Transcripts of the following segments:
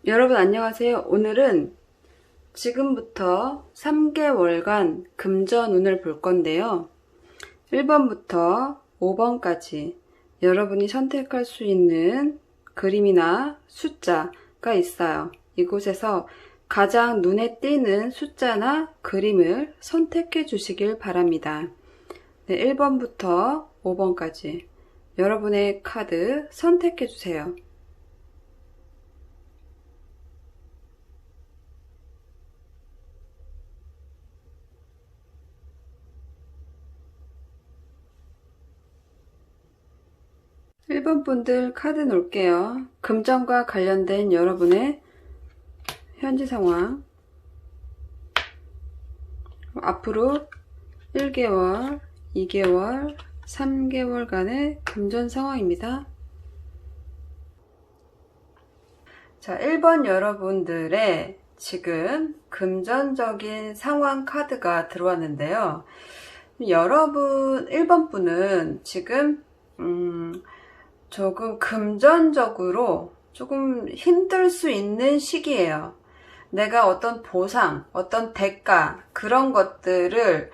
여러분 안녕하세요. 오늘은 지금부터 3개월간 금전운을 볼 건데요. 1번부터 5번까지 여러분이 선택할 수 있는 그림이나 숫자가 있어요. 이곳에서 가장 눈에 띄는 숫자나 그림을 선택해 주시길 바랍니다. 네, 1번부터 5번까지 여러분의 카드 선택해 주세요. 1번 분들 카드 놓을게요. 금전과 관련된 여러분의 현재 상황, 앞으로 1개월, 2개월, 3개월간의 금전 상황입니다. 자, 1번 여러분들의 지금 금전적인 상황 카드가 들어왔는데요. 여러분 1번 분은 지금 조금 금전적으로 조금 힘들 수 있는 시기예요. 내가 어떤 보상, 어떤 대가, 그런 것들을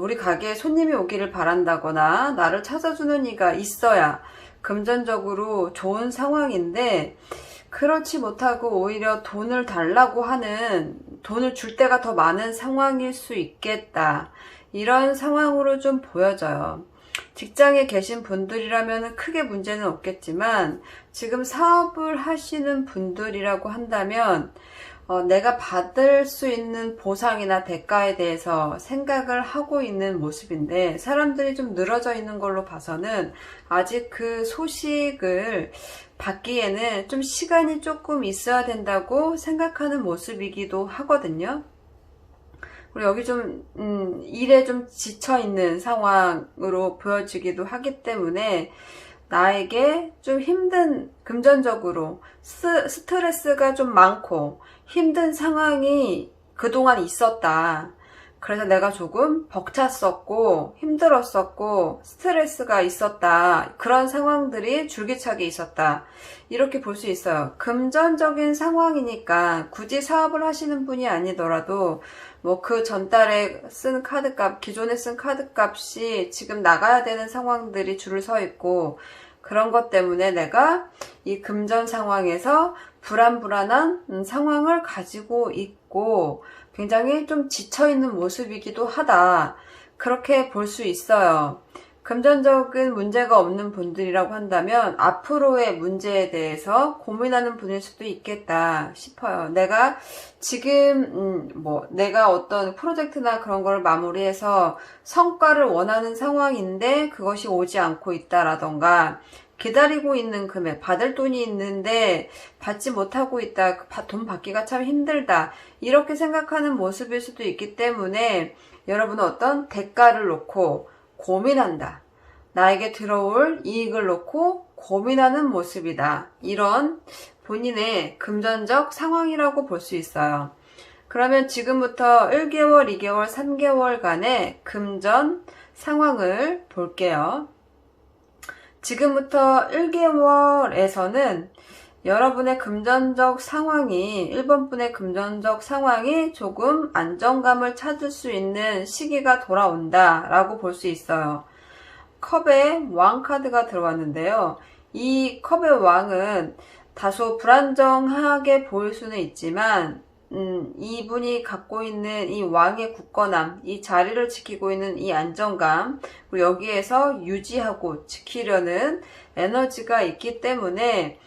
우리 가게에 손님이 오기를 바란다거나 나를 찾아주는 이가 있어야 금전적으로 좋은 상황인데, 그렇지 못하고 오히려 돈을 달라고 하는, 돈을 줄 때가 더 많은 상황일 수 있겠다. 이런 상황으로 좀 보여져요. 직장에 계신 분들이라면 크게 문제는 없겠지만, 지금 사업을 하시는 분들이라고 한다면 내가 받을 수 있는 보상이나 대가에 대해서 생각을 하고 있는 모습인데, 사람들이 좀 늘어져 있는 걸로 봐서는 아직 그 소식을 받기에는 좀 시간이 조금 있어야 된다고 생각하는 모습이기도 하거든요. 그리고 여기 좀 일에 좀 지쳐있는 상황으로 보여지기도 하기 때문에, 나에게 좀 힘든, 금전적으로 스트레스가 좀 많고 힘든 상황이 그동안 있었다. 그래서 내가 조금 벅찼었고 힘들었었고 스트레스가 있었다. 그런 상황들이 줄기차게 있었다. 이렇게 볼 수 있어요. 금전적인 상황이니까 굳이 사업을 하시는 분이 아니더라도 뭐 그 전달에 쓴 카드값, 기존에 쓴 카드값이 지금 나가야 되는 상황들이 줄을 서 있고, 그런 것 때문에 내가 이 금전 상황에서 불안한 상황을 가지고 있고 굉장히 좀 지쳐있는 모습이기도 하다. 그렇게 볼 수 있어요. 금전적인 문제가 없는 분들이라고 한다면 앞으로의 문제에 대해서 고민하는 분일 수도 있겠다 싶어요. 내가 지금 내가 어떤 프로젝트나 그런 걸 마무리해서 성과를 원하는 상황인데 그것이 오지 않고 있다라던가, 기다리고 있는 금액, 받을 돈이 있는데 받지 못하고 있다, 돈 받기가 참 힘들다, 이렇게 생각하는 모습일 수도 있기 때문에 여러분은 어떤 대가를 놓고 고민한다, 나에게 들어올 이익을 놓고 고민하는 모습이다, 이런 본인의 금전적 상황이라고 볼 수 있어요. 그러면 지금부터 1개월, 2개월, 3개월간의 금전 상황을 볼게요. 지금부터 1개월에서는 여러분의 금전적 상황이, 1번 분의 금전적 상황이 조금 안정감을 찾을 수 있는 시기가 돌아온다 라고 볼 수 있어요. 컵의 왕 카드가 들어왔는데요. 이 컵의 왕은 다소 불안정하게 보일 수는 있지만 이분이 갖고 있는 이 왕의 굳건함, 이 자리를 지키고 있는 이 안정감, 그리고 여기에서 유지하고 지키려는 에너지가 있기 때문에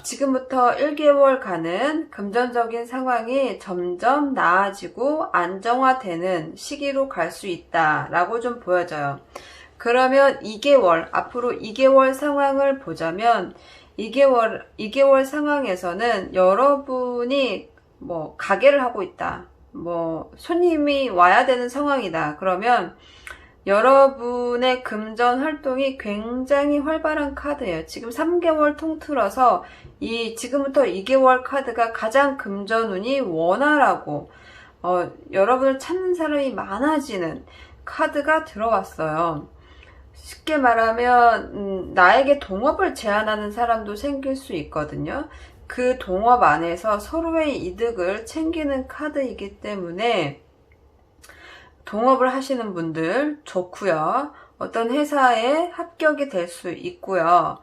지금부터 1개월간은 금전적인 상황이 점점 나아지고 안정화되는 시기로 갈 수 있다라고 좀 보여져요. 그러면 2개월, 앞으로 2개월 상황을 보자면, 2개월 상황에서는 여러분이 가게를 하고 있다, 손님이 와야 되는 상황이다. 그러면 여러분의 금전 활동이 굉장히 활발한 카드예요. 지금 3개월 통틀어서 지금부터 2개월 카드가 가장 금전운이 원활하고 여러분을 찾는 사람이 많아지는 카드가 들어왔어요. 쉽게 말하면 나에게 동업을 제안하는 사람도 생길 수 있거든요. 그 동업 안에서 서로의 이득을 챙기는 카드이기 때문에 동업을 하시는 분들 좋고요. 어떤 회사에 합격이 될 수 있고요.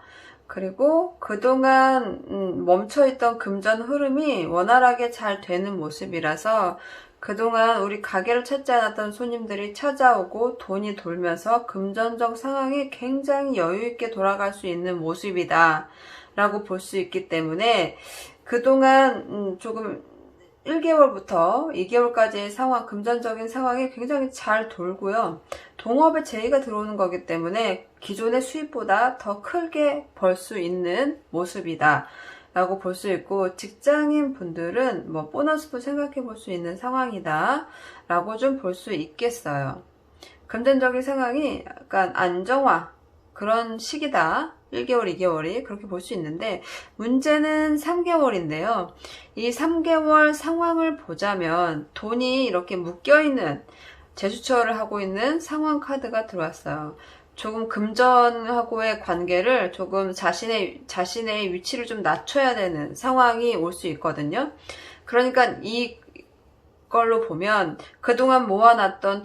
그리고 그동안 멈춰있던 금전 흐름이 원활하게 잘 되는 모습이라서 그동안 우리 가게를 찾지 않았던 손님들이 찾아오고 돈이 돌면서 금전적 상황이 굉장히 여유있게 돌아갈 수 있는 모습이다 라고 볼 수 있기 때문에 그동안 조금 1개월부터 2개월까지의 상황, 금전적인 상황이 굉장히 잘 돌고요. 동업에 제의가 들어오는 거기 때문에 기존의 수입보다 더 크게 벌 수 있는 모습이다 라고 볼 수 있고, 직장인 분들은 뭐 보너스도 생각해 볼 수 있는 상황이다 라고 좀 볼 수 있겠어요. 금전적인 상황이 약간 안정화 그런 시기다. 1개월, 2개월이 그렇게 볼 수 있는데, 문제는 3개월인데요. 이 3개월 상황을 보자면 돈이 이렇게 묶여있는, 재수처를 하고 있는 상황 카드가 들어왔어요. 조금 금전하고의 관계를 조금 자신의 위치를 좀 낮춰야 되는 상황이 올 수 있거든요. 그러니까 이걸로 보면 그동안 모아놨던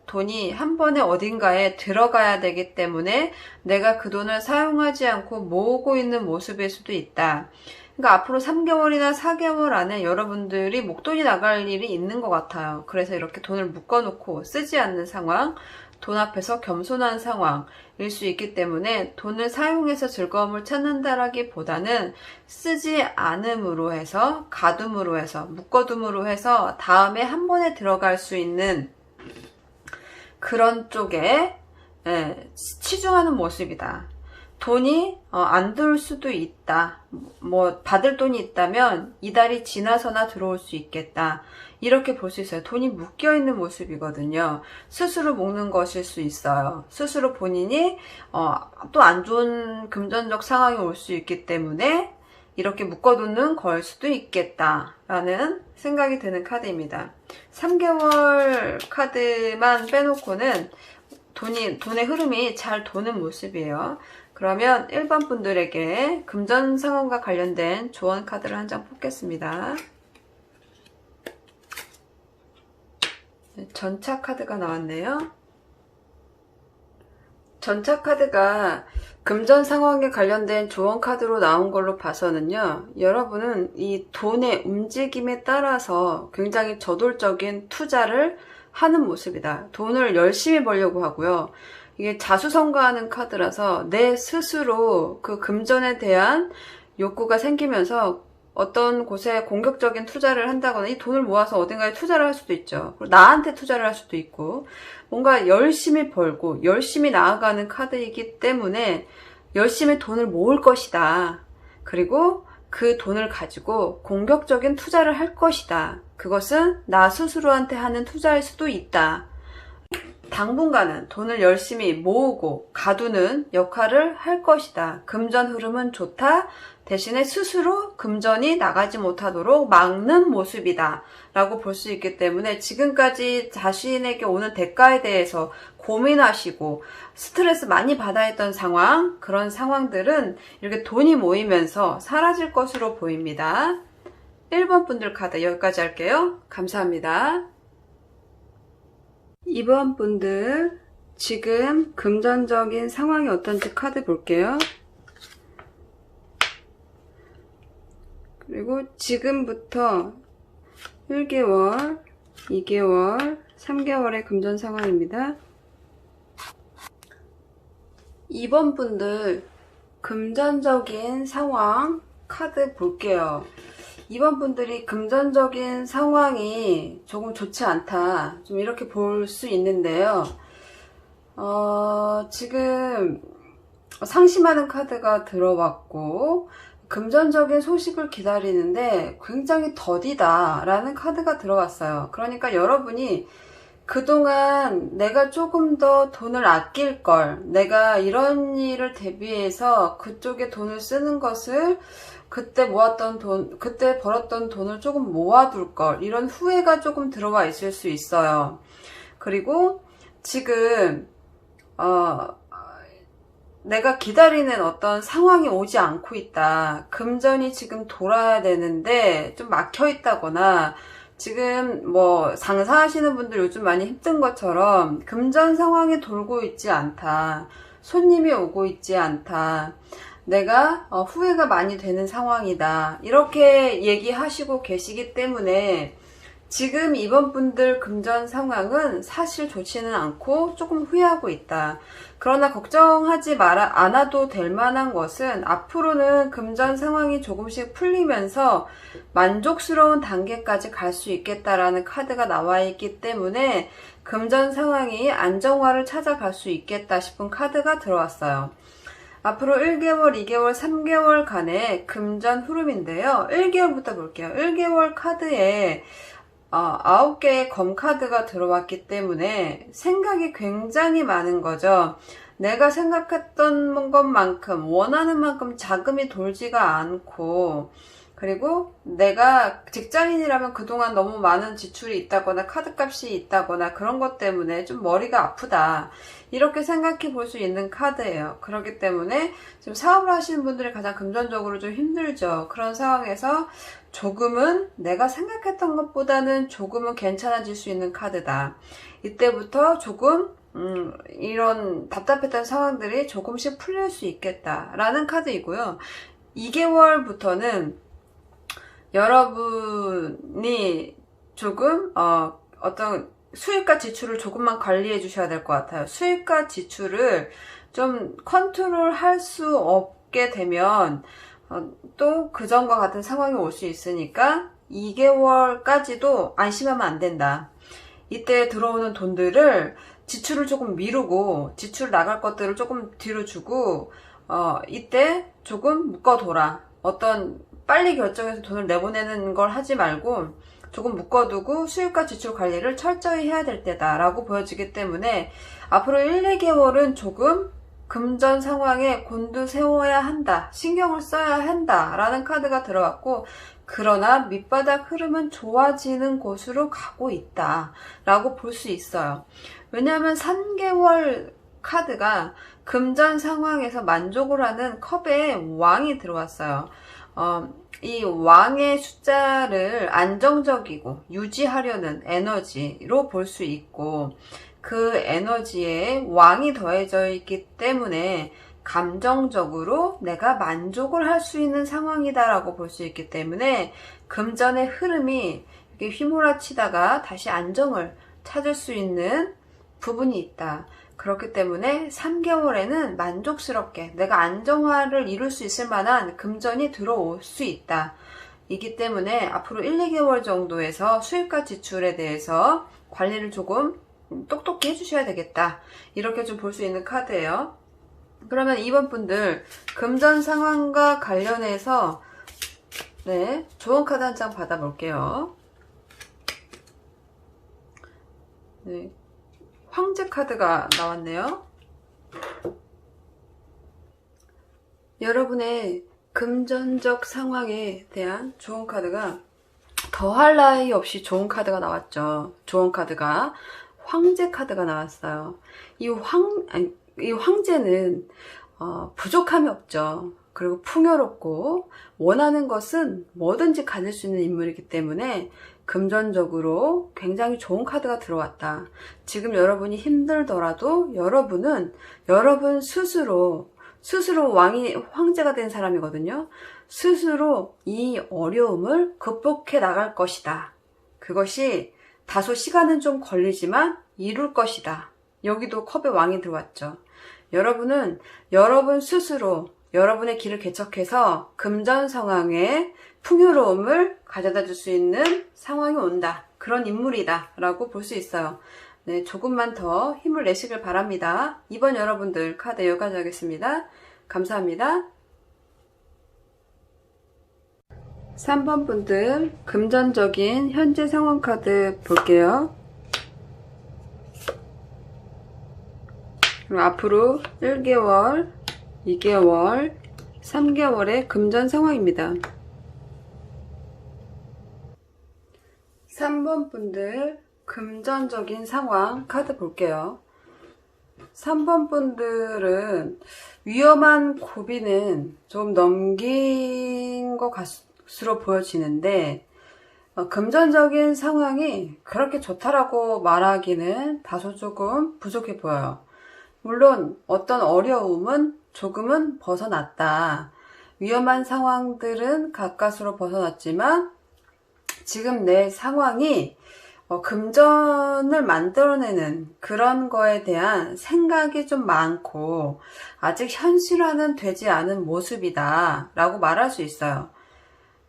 돈이 한 번에 어딘가에 들어가야 되기 때문에 내가 그 돈을 사용하지 않고 모으고 있는 모습일 수도 있다. 그러니까 앞으로 3개월이나 4개월 안에 여러분들이 목돈이 나갈 일이 있는 것 같아요. 그래서 이렇게 돈을 묶어놓고 쓰지 않는 상황, 돈 앞에서 겸손한 상황일 수 있기 때문에 돈을 사용해서 즐거움을 찾는다라기보다는 쓰지 않음으로 해서, 가둠으로 해서, 묶어둠으로 해서 다음에 한 번에 들어갈 수 있는 그런 쪽에 치중하는 모습이다. 돈이 안 들어올 수도 있다. 뭐 받을 돈이 있다면 이달이 지나서나 들어올 수 있겠다. 이렇게 볼 수 있어요. 돈이 묶여있는 모습이거든요. 스스로 묶는 것일 수 있어요. 스스로 본인이 또 안 좋은 금전적 상황이 올 수 있기 때문에 이렇게 묶어두는 걸 수도 있겠다라는 생각이 드는 카드입니다. 3개월 카드만 빼놓고는 돈의 흐름이 잘 도는 모습이에요. 그러면 1번 분들에게 금전 상황과 관련된 조언 카드를 한 장 뽑겠습니다. 전차 카드가 나왔네요. 전차 카드가 금전 상황에 관련된 조언 카드로 나온 걸로 봐서는요, 여러분은 이 돈의 움직임에 따라서 굉장히 저돌적인 투자를 하는 모습이다. 돈을 열심히 벌려고 하고요. 이게 자수성가하는 카드라서 내 스스로 그 금전에 대한 욕구가 생기면서 어떤 곳에 공격적인 투자를 한다거나 이 돈을 모아서 어딘가에 투자를 할 수도 있죠. 그리고 나한테 투자를 할 수도 있고, 뭔가 열심히 벌고 열심히 나아가는 카드이기 때문에 열심히 돈을 모을 것이다. 그리고 그 돈을 가지고 공격적인 투자를 할 것이다. 그것은 나 스스로한테 하는 투자일 수도 있다. 당분간은 돈을 열심히 모으고 가두는 역할을 할 것이다. 금전 흐름은 좋다. 대신에 스스로 금전이 나가지 못하도록 막는 모습이다 라고 볼 수 있기 때문에 지금까지 자신에게 오는 대가에 대해서 고민하시고 스트레스 많이 받아 했던 상황, 그런 상황들은 이렇게 돈이 모이면서 사라질 것으로 보입니다. 1번 분들 카드 여기까지 할게요. 감사합니다. 2번 분들 지금 금전적인 상황이 어떤지 카드 볼게요. 그리고 지금부터 1개월, 2개월, 3개월의 금전 상황입니다. 2번 분들 금전적인 상황 카드 볼게요. 2번 분들이 금전적인 상황이 조금 좋지 않다, 좀 이렇게 볼 수 있는데요. 지금 상심하는 카드가 들어왔고 금전적인 소식을 기다리는데 굉장히 더디다 라는 카드가 들어왔어요. 그러니까 여러분이 그동안 내가 조금 더 돈을 아낄 걸, 내가 이런 일을 대비해서 그쪽에 돈을 쓰는 것을 그때 모았던 돈, 그때 벌었던 돈을 조금 모아둘 걸, 이런 후회가 조금 들어와 있을 수 있어요. 그리고 지금 내가 기다리는 어떤 상황이 오지 않고 있다. 금전이 지금 돌아야 되는데 좀 막혀 있다거나, 지금 뭐 장사하시는 분들 요즘 많이 힘든 것처럼 금전 상황이 돌고 있지 않다. 손님이 오고 있지 않다. 내가 후회가 많이 되는 상황이다. 이렇게 얘기하시고 계시기 때문에 지금 이번 분들 금전 상황은 사실 좋지는 않고 조금 후회하고 있다. 그러나 걱정하지 않아도 될 만한 것은 앞으로는 금전 상황이 조금씩 풀리면서 만족스러운 단계까지 갈 수 있겠다라는 카드가 나와 있기 때문에 금전 상황이 안정화를 찾아갈 수 있겠다 싶은 카드가 들어왔어요. 앞으로 1개월, 2개월, 3개월간의 금전 흐름인데요. 1개월부터 볼게요. 1개월 카드에 9개의 검 카드가 들어왔기 때문에 생각이 굉장히 많은 거죠. 내가 생각했던 것만큼, 원하는 만큼 자금이 돌지가 않고, 그리고 내가 직장인이라면 그동안 너무 많은 지출이 있다거나 카드값이 있다거나 그런 것 때문에 좀 머리가 아프다. 이렇게 생각해 볼 수 있는 카드예요. 그렇기 때문에 지금 사업을 하시는 분들이 가장 금전적으로 좀 힘들죠. 그런 상황에서 조금은 내가 생각했던 것보다는 조금은 괜찮아질 수 있는 카드다. 이때부터 조금 이런 답답했던 상황들이 조금씩 풀릴 수 있겠다라는 카드이고요. 2개월부터는 여러분이 조금 어떤 수입과 지출을 조금만 관리해 주셔야 될 것 같아요. 수입과 지출을 좀 컨트롤 할 수 없게 되면 또 그전과 같은 상황이 올 수 있으니까 2개월까지도 안심하면 안 된다. 이때 들어오는 돈들을 지출을 조금 미루고 지출 나갈 것들을 조금 뒤로 주고 이때 조금 묶어둬라. 어떤 빨리 결정해서 돈을 내보내는 걸 하지 말고 조금 묶어두고 수입과 지출 관리를 철저히 해야 될 때다라고 보여지기 때문에 앞으로 1, 2개월은 조금 금전 상황에 곤두세워야 한다. 신경을 써야 한다라는 카드가 들어왔고, 그러나 밑바닥 흐름은 좋아지는 곳으로 가고 있다라고 볼 수 있어요. 왜냐하면 3개월 카드가 금전 상황에서 만족을 하는 컵에 왕이 들어왔어요. 이 왕의 숫자를 안정적이고 유지하려는 에너지로 볼 수 있고, 그 에너지에 왕이 더해져 있기 때문에 감정적으로 내가 만족을 할 수 있는 상황이다라고 볼 수 있기 때문에 금전의 흐름이 이렇게 휘몰아치다가 다시 안정을 찾을 수 있는 부분이 있다. 그렇기 때문에 3개월에는 만족스럽게 내가 안정화를 이룰 수 있을 만한 금전이 들어올 수 있다. 이기 때문에 앞으로 1, 2개월 정도에서 수입과 지출에 대해서 관리를 조금 똑똑히 해주셔야 되겠다. 이렇게 좀 볼 수 있는 카드예요. 그러면 이번 분들 금전 상황과 관련해서 좋은 카드 한 장 받아볼게요. 황제 카드가 나왔네요. 여러분의 금전적 상황에 대한 좋은 카드가 더할 나위 없이 좋은 카드가 나왔죠. 좋은 카드가 황제 카드가 나왔어요. 이 황제는 부족함이 없죠. 그리고 풍요롭고 원하는 것은 뭐든지 가질 수 있는 인물이기 때문에 금전적으로 굉장히 좋은 카드가 들어왔다. 지금 여러분이 힘들더라도 여러분은 여러분 스스로 황제가 된 사람이거든요. 스스로 이 어려움을 극복해 나갈 것이다. 그것이 다소 시간은 좀 걸리지만 이룰 것이다. 여기도 컵의 왕이 들어왔죠. 여러분은 여러분 스스로 여러분의 길을 개척해서 금전 상황에 풍요로움을 가져다 줄 수 있는 상황이 온다. 그런 인물이다 라고 볼 수 있어요. 조금만 더 힘을 내시길 바랍니다. 이번 여러분들 카드 여기까지 하겠습니다. 감사합니다. 3번 분들 금전적인 현재 상황 카드 볼게요. 그럼 앞으로 1개월, 2개월, 3개월의 금전 상황입니다. 3번 분들 금전적인 상황 카드 볼게요. 3번 분들은 위험한 고비는 좀 넘긴 것 같으로 보여지는데, 금전적인 상황이 그렇게 좋다라고 말하기는 다소 조금 부족해 보여요. 물론 어떤 어려움은 조금은 벗어났다. 위험한 상황들은 가까스로 벗어났지만 지금 내 상황이 금전을 만들어내는 그런 거에 대한 생각이 좀 많고 아직 현실화는 되지 않은 모습이다 라고 말할 수 있어요.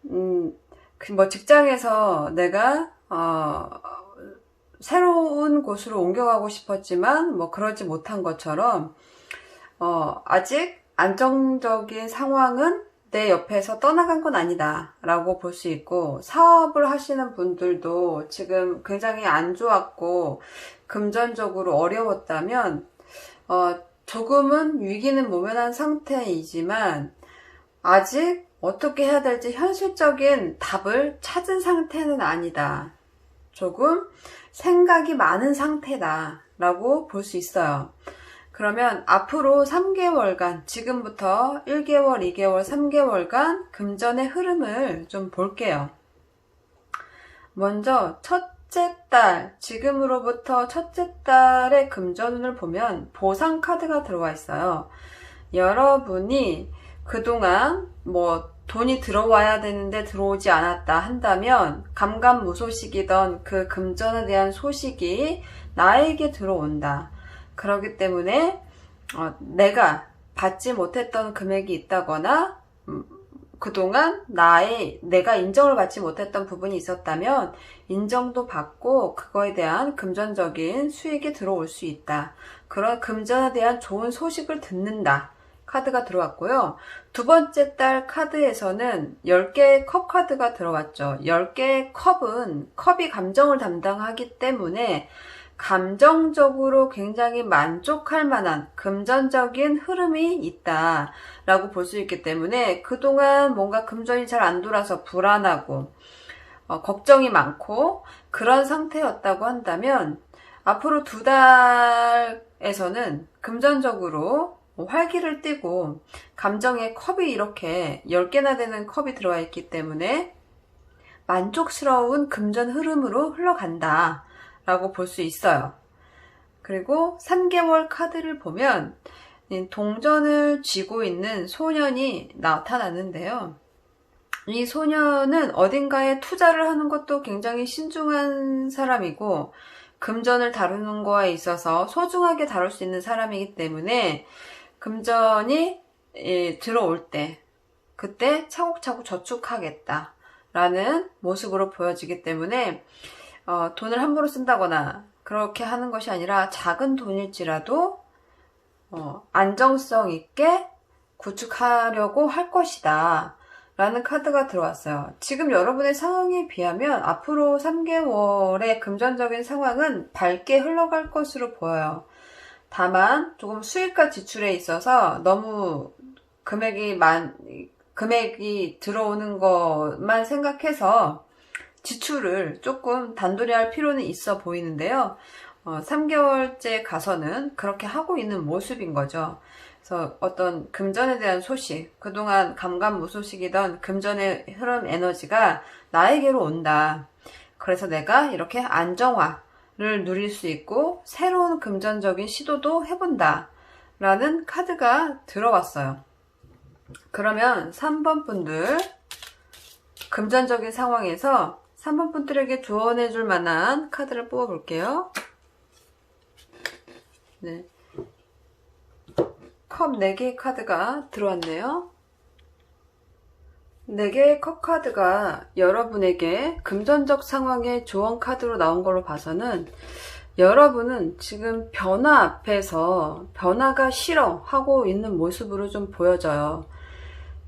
뭐 직장에서 내가 새로운 곳으로 옮겨가고 싶었지만 뭐 그러지 못한 것처럼 아직 안정적인 상황은 내 옆에서 떠나간 건 아니다 라고 볼 수 있고, 사업을 하시는 분들도 지금 굉장히 안 좋았고 금전적으로 어려웠다면 조금은 위기는 모면한 상태이지만 아직 어떻게 해야 될지 현실적인 답을 찾은 상태는 아니다. 조금 생각이 많은 상태다 라고 볼 수 있어요. 그러면 앞으로 3개월간, 지금부터 1개월, 2개월, 3개월간 금전의 흐름을 좀 볼게요. 먼저 첫째 달, 지금으로부터 첫째 달의 금전운을 보면 보상 카드가 들어와 있어요. 여러분이 그동안 뭐 돈이 들어와야 되는데 들어오지 않았다 한다면 감감무소식이던 그 금전에 대한 소식이 나에게 들어온다. 그렇기 때문에 내가 받지 못했던 금액이 있다거나 그동안 내가 인정을 받지 못했던 부분이 있었다면 인정도 받고 그거에 대한 금전적인 수익이 들어올 수 있다. 그런 금전에 대한 좋은 소식을 듣는다. 카드가 들어왔고요. 두 번째 달 카드에서는 10개의 컵 카드가 들어왔죠. 10개의 컵이 감정을 담당하기 때문에 감정적으로 굉장히 만족할 만한 금전적인 흐름이 있다라고 볼 수 있기 때문에 그동안 뭔가 금전이 잘 안 돌아서 불안하고 걱정이 많고 그런 상태였다고 한다면 앞으로 2달에서는 금전적으로 활기를 띠고 감정의 컵이 이렇게 10개나 되는 컵이 들어와 있기 때문에 만족스러운 금전 흐름으로 흘러간다 라고 볼 수 있어요. 그리고 3개월 카드를 보면 동전을 쥐고 있는 소년이 나타났는데요. 이 소년은 어딘가에 투자를 하는 것도 굉장히 신중한 사람이고 금전을 다루는 거에 있어서 소중하게 다룰 수 있는 사람이기 때문에 금전이 들어올 때 그때 차곡차곡 저축하겠다 라는 모습으로 보여지기 때문에 돈을 함부로 쓴다거나 그렇게 하는 것이 아니라 작은 돈일지라도 안정성 있게 구축하려고 할 것이다 라는 카드가 들어왔어요. 지금 여러분의 상황에 비하면 앞으로 3개월의 금전적인 상황은 밝게 흘러갈 것으로 보여요. 다만 조금 수익과 지출에 있어서 너무 금액이 들어오는 것만 생각해서 지출을 조금 단돌이 할 필요는 있어 보이는데요. 3개월째 가서는 그렇게 하고 있는 모습인 거죠. 그래서 어떤 금전에 대한 소식, 그동안 감감무소식이던 금전의 흐름 에너지가 나에게로 온다. 그래서 내가 이렇게 안정화를 누릴 수 있고 새로운 금전적인 시도도 해본다. 라는 카드가 들어왔어요. 그러면 3번 분들 금전적인 상황에서 3번 분들에게 조언해 줄 만한 카드를 뽑아 볼게요. 네. 컵 4개의 카드가 들어왔네요. 4개의 컵 카드가 여러분에게 금전적 상황의 조언 카드로 나온 걸로 봐서는 여러분은 지금 변화 앞에서 변화가 싫어 하고 있는 모습으로 좀 보여져요.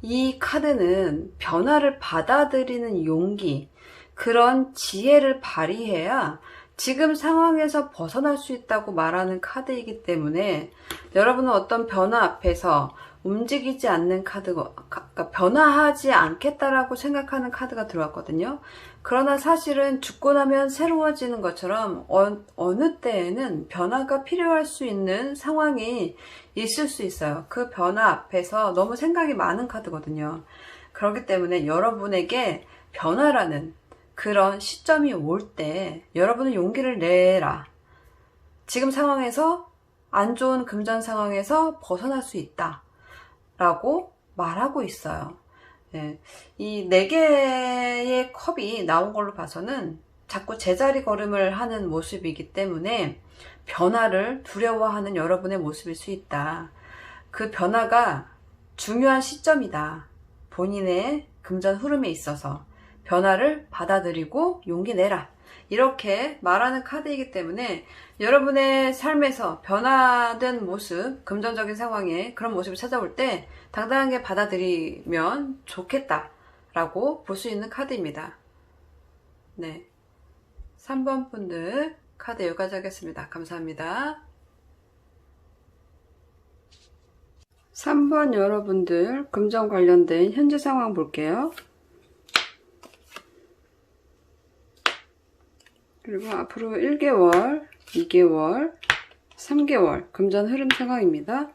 이 카드는 변화를 받아들이는 용기, 그런 지혜를 발휘해야 지금 상황에서 벗어날 수 있다고 말하는 카드이기 때문에 여러분은 어떤 변화 앞에서 움직이지 않는 카드가, 그러니까 변화하지 않겠다라고 생각하는 카드가 들어왔거든요. 그러나 사실은 죽고 나면 새로워지는 것처럼 어느 때에는 변화가 필요할 수 있는 상황이 있을 수 있어요. 그 변화 앞에서 너무 생각이 많은 카드거든요. 그렇기 때문에 여러분에게 변화라는 그런 시점이 올 때 여러분은 용기를 내라. 지금 상황에서 안 좋은 금전 상황에서 벗어날 수 있다 라고 말하고 있어요. 예, 이 4개의 컵이 나온 걸로 봐서는 자꾸 제자리 걸음을 하는 모습이기 때문에 변화를 두려워하는 여러분의 모습일 수 있다. 그 변화가 중요한 시점이다. 본인의 금전 흐름에 있어서 변화를 받아들이고 용기 내라. 이렇게 말하는 카드이기 때문에 여러분의 삶에서 변화된 모습, 금전적인 상황에 그런 모습이 찾아올 때 당당하게 받아들이면 좋겠다라고 볼 수 있는 카드입니다. 네, 3번 분들 카드 여기까지 하겠습니다. 감사합니다. 3번 여러분들 금전 관련된 현재 상황 볼게요. 그리고 앞으로 1개월, 2개월, 3개월 금전 흐름 상황입니다.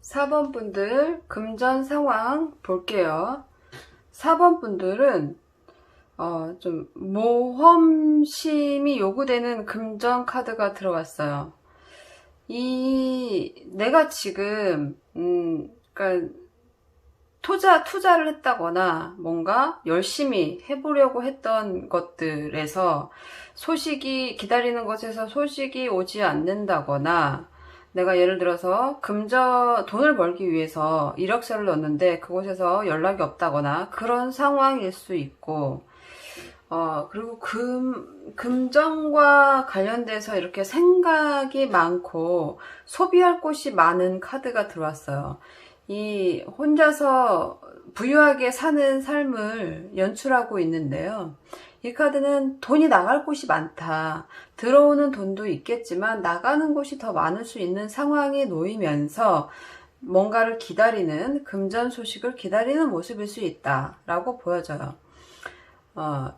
4번 분들 금전 상황 볼게요. 4번 분들은 좀 모험심이 요구되는 금전 카드가 들어왔어요. 내가 지금 그러니까 투자를 했다거나 뭔가 열심히 해보려고 했던 것들에서 기다리는 것에서 소식이 오지 않는다거나, 내가 예를 들어서 돈을 벌기 위해서 이력서를 넣었는데 그곳에서 연락이 없다거나 그런 상황일 수 있고, 그리고 금전과 관련돼서 이렇게 생각이 많고 소비할 곳이 많은 카드가 들어왔어요. 이 혼자서 부유하게 사는 삶을 연출하고 있는데요. 이 카드는 돈이 나갈 곳이 많다. 들어오는 돈도 있겠지만 나가는 곳이 더 많을 수 있는 상황에 놓이면서 뭔가를 기다리는, 금전 소식을 기다리는 모습일 수 있다라고 보여져요.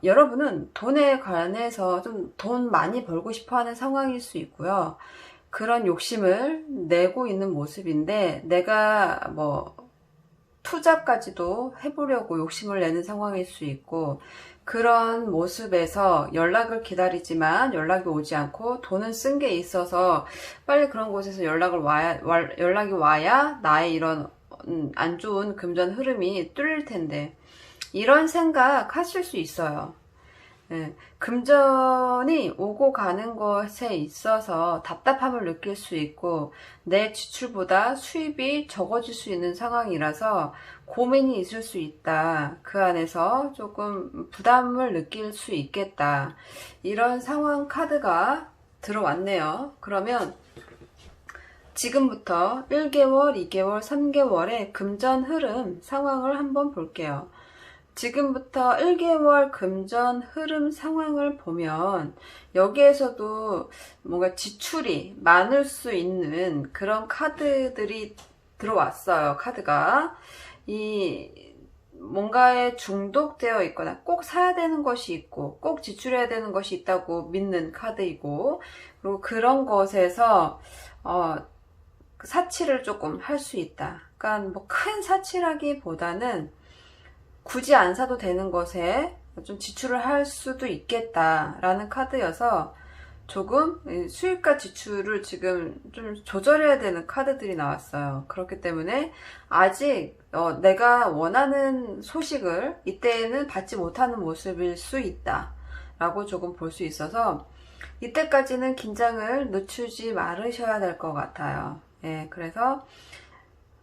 여러분은 돈에 관해서 좀 돈 많이 벌고 싶어 하는 상황일 수 있고요. 그런 욕심을 내고 있는 모습인데, 내가 투자까지도 해보려고 욕심을 내는 상황일 수 있고, 그런 모습에서 연락을 기다리지만 연락이 오지 않고 돈은 쓴 게 있어서 빨리 그런 곳에서 연락이 와야 나의 이런 안 좋은 금전 흐름이 뚫릴 텐데, 이런 생각 하실 수 있어요. 예, 금전이 오고 가는 것에 있어서 답답함을 느낄 수 있고 내 지출보다 수입이 적어질 수 있는 상황이라서 고민이 있을 수 있다. 그 안에서 조금 부담을 느낄 수 있겠다. 이런 상황 카드가 들어왔네요. 그러면 지금부터 1개월, 2개월, 3개월의 금전 흐름 상황을 한번 볼게요. 지금부터 1개월 금전 흐름 상황을 보면 여기에서도 뭔가 지출이 많을 수 있는 그런 카드들이 들어왔어요. 카드가 뭔가에 중독되어 있거나 꼭 사야 되는 것이 있고 꼭 지출해야 되는 것이 있다고 믿는 카드이고, 그리고 그런 것에서 사치를 조금 할 수 있다. 그러니까 큰 사치라기보다는 굳이 안 사도 되는 것에 좀 지출을 할 수도 있겠다라는 카드여서 조금 수입과 지출을 지금 좀 조절해야 되는 카드들이 나왔어요. 그렇기 때문에 아직 내가 원하는 소식을 이때는 받지 못하는 모습일 수 있다 라고 조금 볼 수 있어서 이때까지는 긴장을 늦추지 말으셔야 될 것 같아요. 예, 그래서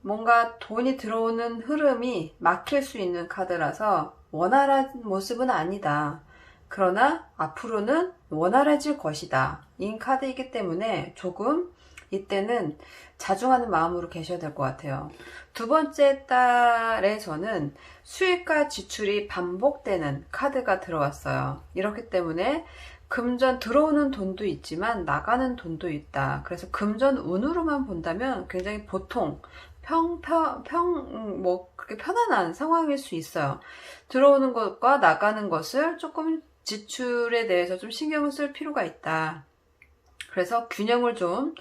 뭔가 돈이 들어오는 흐름이 막힐 수 있는 카드라서 원활한 모습은 아니다. 그러나 앞으로는 원활해질 것이다. 인 카드이기 때문에 조금 이때는 자중하는 마음으로 계셔야 될 것 같아요. 두 번째 달에서는 수입과 지출이 반복되는 카드가 들어왔어요. 이렇기 때문에 금전 들어오는 돈도 있지만 나가는 돈도 있다. 그래서 금전 운으로만 본다면 굉장히 보통 뭐 그렇게 편안한 상황일 수 있어요. 들어오는 것과 나가는 것을 조금 지출에 대해서 좀 신경을 쓸 필요가 있다. 그래서 균형을 좀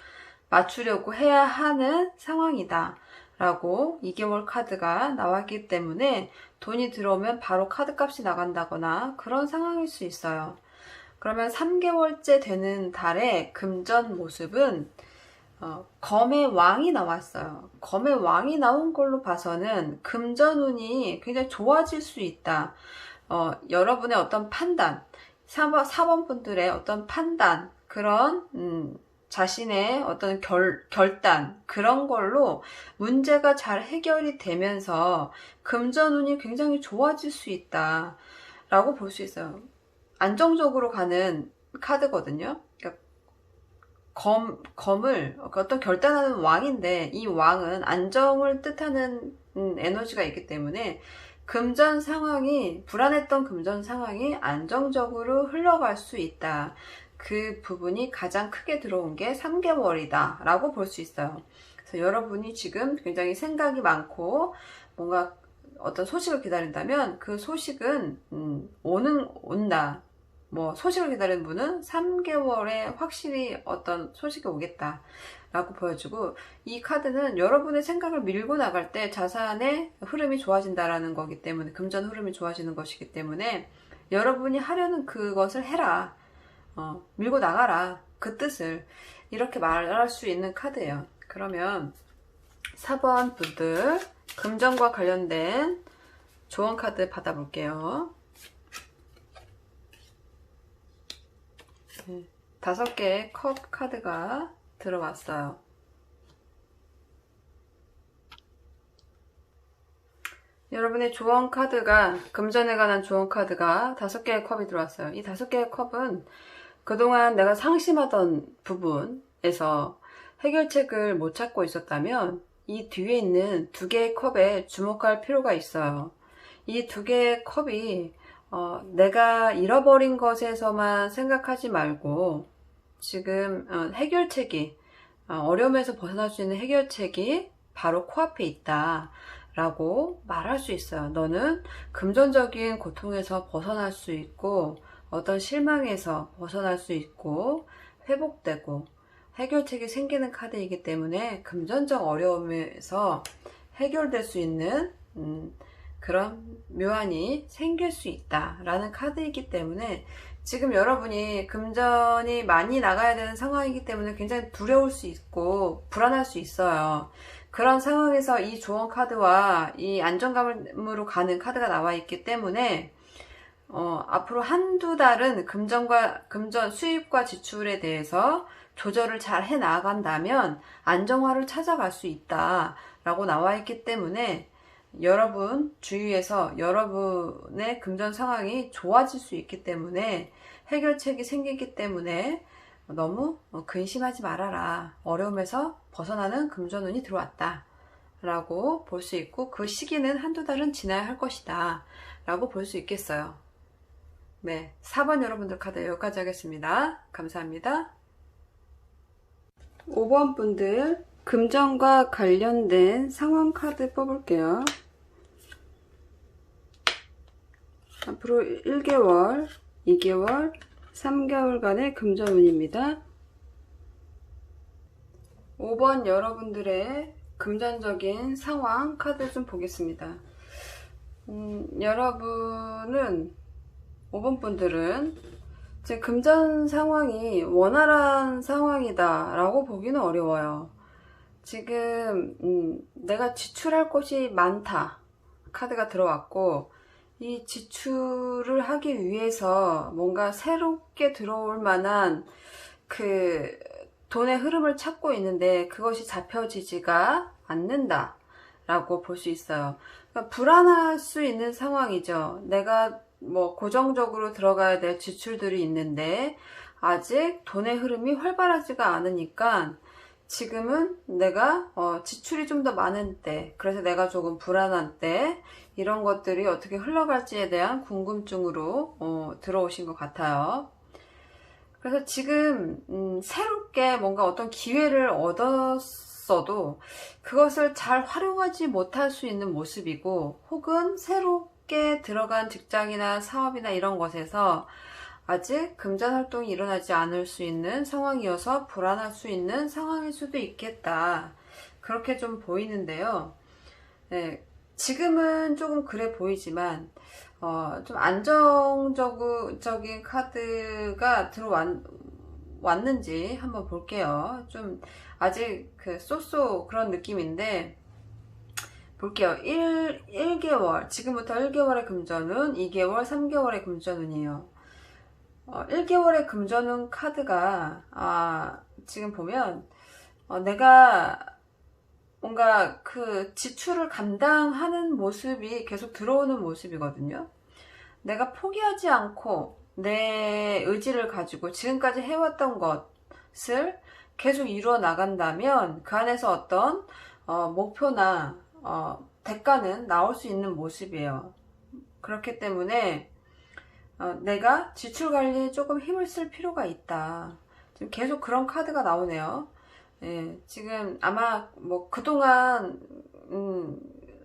맞추려고 해야 하는 상황이다 라고 2개월 카드가 나왔기 때문에 돈이 들어오면 바로 카드 값이 나간다거나 그런 상황일 수 있어요. 그러면 3개월째 되는 달의 금전 모습은 검의 왕이 나왔어요. 검의 왕이 나온 걸로 봐서는 금전운이 굉장히 좋아질 수 있다. 여러분의 어떤 판단, 4번 분들의 어떤 판단, 그런 자신의 어떤 결단, 그런 걸로 문제가 잘 해결이 되면서 금전운이 굉장히 좋아질 수 있다 라고 볼 수 있어요. 안정적으로 가는 카드거든요. 그러니까 검을 어떤 결단하는 왕인데, 이 왕은 안정을 뜻하는 에너지가 있기 때문에 금전 상황이, 불안했던 금전 상황이 안정적으로 흘러갈 수 있다. 그 부분이 가장 크게 들어온 게 3개월이다 라고 볼 수 있어요. 그래서 여러분이 지금 굉장히 생각이 많고 뭔가 어떤 소식을 기다린다면 그 소식은 온다. 뭐 소식을 기다리는 분은 3개월에 확실히 어떤 소식이 오겠다 라고 보여주고, 이 카드는 여러분의 생각을 밀고 나갈 때 자산의 흐름이 좋아진다라는 거기 때문에, 금전 흐름이 좋아지는 것이기 때문에 여러분이 하려는 그것을 해라, 밀고 나가라, 그 뜻을 이렇게 말할 수 있는 카드예요. 그러면 4번 분들 금전과 관련된 조언 카드 받아볼게요. 5개의 컵 카드가 들어왔어요. 여러분의 조언 카드가, 금전에 관한 조언 카드가 5개의 컵이 들어왔어요. 이 5개의 컵은 그동안 내가 상심하던 부분에서 해결책을 못 찾고 있었다면 이 뒤에 있는 2개의 컵에 주목할 필요가 있어요. 이 2개의 컵이 내가 잃어버린 것에서만 생각하지 말고 지금 해결책이, 어려움에서 벗어날 수 있는 해결책이 바로 코앞에 있다 라고 말할 수 있어요. 너는 금전적인 고통에서 벗어날 수 있고, 어떤 실망에서 벗어날 수 있고, 회복되고 해결책이 생기는 카드이기 때문에 금전적 어려움에서 해결될 수 있는 그런 묘안이 생길 수 있다 라는 카드이기 때문에, 지금 여러분이 금전이 많이 나가야 되는 상황이기 때문에 굉장히 두려울 수 있고 불안할 수 있어요. 그런 상황에서 이 조언 카드와 이 안정감으로 가는 카드가 나와 있기 때문에 앞으로 한두 달은 금전 수입과 지출에 대해서 조절을 잘 해 나간다면 안정화를 찾아갈 수 있다 라고 나와 있기 때문에, 여러분 주위에서 여러분의 금전 상황이 좋아질 수 있기 때문에, 해결책이 생기기 때문에 너무 근심하지 말아라. 어려움에서 벗어나는 금전운이 들어왔다 라고 볼 수 있고, 그 시기는 한두 달은 지나야 할 것이다 라고 볼 수 있겠어요. 네, 4번 여러분들 카드 여기까지 하겠습니다. 감사합니다. 5번 분들 금전과 관련된 상황 카드 뽑을게요. 앞으로 1개월, 2개월, 3개월간의 금전운입니다. 5번 여러분들의 금전적인 상황 카드 좀 보겠습니다. 여러분은, 5번 분들은 지금 금전 상황이 원활한 상황이다 라고 보기는 어려워요. 지금 내가 지출할 것이 많다 카드가 들어왔고, 이 지출을 하기 위해서 뭔가 새롭게 들어올 만한 그 돈의 흐름을 찾고 있는데 그것이 잡혀지지가 않는다 라고 볼 수 있어요. 그러니까 불안할 수 있는 상황이죠. 내가 뭐 고정적으로 들어가야 될 지출들이 있는데 아직 돈의 흐름이 활발하지가 않으니까 지금은 내가 지출이 좀 더 많은 때, 그래서 내가 조금 불안한 때, 이런 것들이 어떻게 흘러갈지에 대한 궁금증으로 들어오신 것 같아요. 그래서 지금 새롭게 뭔가 어떤 기회를 얻었어도 그것을 잘 활용하지 못할 수 있는 모습이고, 혹은 새롭게 들어간 직장이나 사업이나 이런 것에서 아직 금전 활동이 일어나지 않을 수 있는 상황이어서 불안할 수 있는 상황일 수도 있겠다. 그렇게 좀 보이는데요. 네, 지금은 조금 그래 보이지만 좀 안정적인 카드가 들어왔는지 한번 볼게요. 좀 아직 그 쏘쏘 그런 느낌인데 볼게요. 1개월, 지금부터 1개월의 금전운, 2개월, 3개월의 금전운이에요. 1개월의 금전운 카드가 지금 보면 내가 뭔가 그 지출을 감당하는 모습이 계속 들어오는 모습이거든요. 내가 포기하지 않고 내 의지를 가지고 지금까지 해왔던 것을 계속 이루어 나간다면 그 안에서 어떤 목표나 대가는 나올 수 있는 모습이에요. 그렇기 때문에 내가 지출 관리에 조금 힘을 쓸 필요가 있다. 지금 계속 그런 카드가 나오네요. 예, 지금 아마 뭐 그동안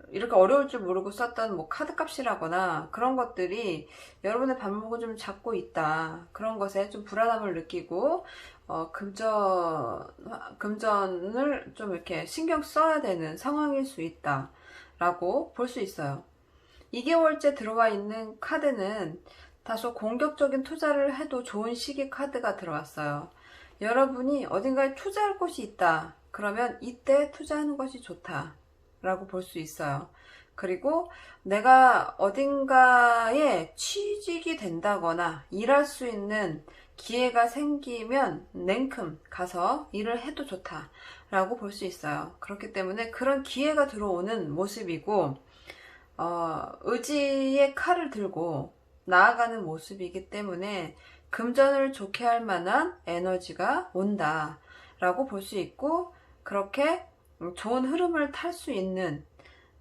이렇게 어려울 줄 모르고 썼던 뭐 카드 값이라거나 그런 것들이 여러분의 발목을 좀 잡고 있다. 그런 것에 좀 불안함을 느끼고 금전을 좀 이렇게 신경 써야 되는 상황일 수 있다 라고 볼 수 있어요. 2개월째 들어와 있는 카드는 다소 공격적인 투자를 해도 좋은 시기 카드가 들어왔어요. 여러분이 어딘가에 투자할 곳이 있다. 그러면 이때 투자하는 것이 좋다. 라고 볼 수 있어요. 그리고 내가 어딘가에 취직이 된다거나 일할 수 있는 기회가 생기면 냉큼 가서 일을 해도 좋다. 라고 볼 수 있어요. 그렇기 때문에 그런 기회가 들어오는 모습이고, 의지의 칼을 들고 나아가는 모습이기 때문에 금전을 좋게 할 만한 에너지가 온다 라고 볼 수 있고, 그렇게 좋은 흐름을 탈 수 있는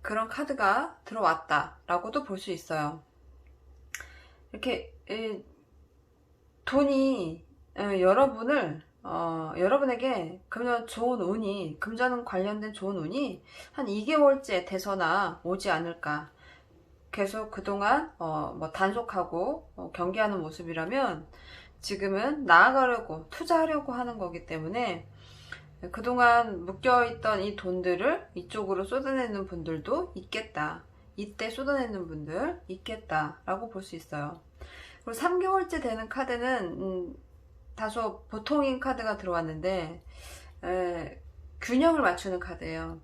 그런 카드가 들어왔다 라고도 볼 수 있어요. 이렇게 돈이 여러분에게 금전 관련된 좋은 운이 한 2개월째 돼서나 오지 않을까. 계속 그동안 뭐 단속하고 경계하는 모습이라면 지금은 나아가려고 투자하려고 하는 거기 때문에 그동안 묶여있던 이 돈들을 이쪽으로 쏟아내는 분들도 있겠다. 이때 쏟아내는 분들 있겠다 라고 볼 수 있어요. 그리고 3개월째 되는 카드는 다소 보통인 카드가 들어왔는데 균형을 맞추는 카드예요.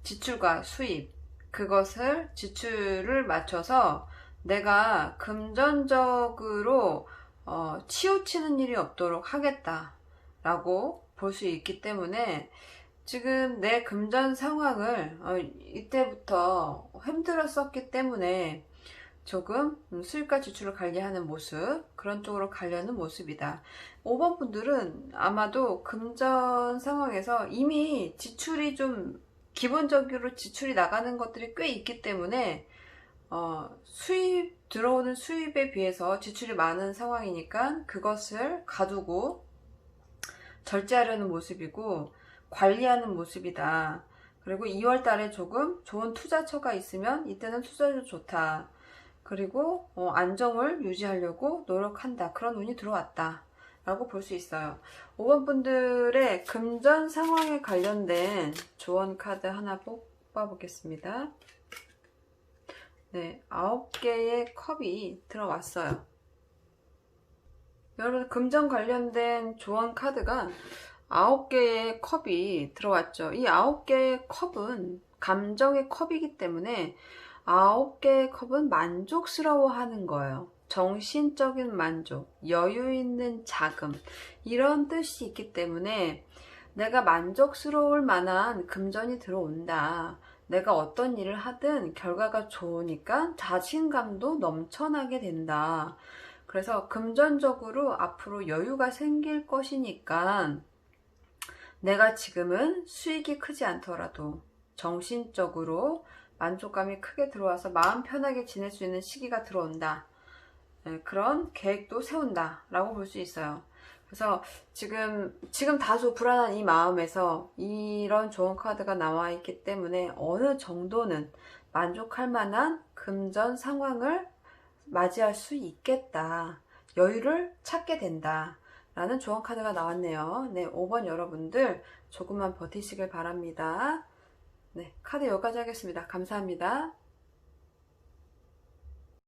지출과 수입, 지출을 맞춰서 내가 금전적으로 치우치는 일이 없도록 하겠다 라고 볼 수 있기 때문에 지금 내 금전 상황을 이때부터 힘들었었기 때문에 조금 수입과 지출을 관리하는 모습, 그런 쪽으로 가려는 모습이다. 5번 분들은 아마도 금전 상황에서 이미 지출이 좀 기본적으로 지출이 나가는 것들이 꽤 있기 때문에 들어오는 수입에 비해서 지출이 많은 상황이니까 그것을 가두고 절제하려는 모습이고 관리하는 모습이다. 그리고 2월 달에 조금 좋은 투자처가 있으면 이때는 투자도 좋다. 그리고 안정을 유지하려고 노력한다. 그런 운이 들어왔다 라고 볼 수 있어요. 5번 분들의 금전 상황에 관련된 조언 카드 하나 뽑아 보겠습니다. 네, 9개의 컵이 들어왔어요. 여러분, 금전 관련된 조언 카드가 9개의 컵이 들어왔죠. 이 9개의 컵은 감정의 컵이기 때문에 9개의 컵은 만족스러워하는 거예요. 정신적인 만족, 여유 있는 자금, 이런 뜻이 있기 때문에 내가 만족스러울 만한 금전이 들어온다. 내가 어떤 일을 하든 결과가 좋으니까 자신감도 넘쳐나게 된다. 그래서 금전적으로 앞으로 여유가 생길 것이니까 내가 지금은 수익이 크지 않더라도 정신적으로 만족감이 크게 들어와서 마음 편하게 지낼 수 있는 시기가 들어온다. 그런 계획도 세운다 라고 볼 수 있어요. 그래서 지금 다소 불안한 이 마음에서 이런 좋은 카드가 나와 있기 때문에 어느 정도는 만족할 만한 금전 상황을 맞이할 수 있겠다. 여유를 찾게 된다. 라는 좋은 카드가 나왔네요. 네, 5번 여러분들 조금만 버티시길 바랍니다. 네, 카드 여기까지 하겠습니다. 감사합니다.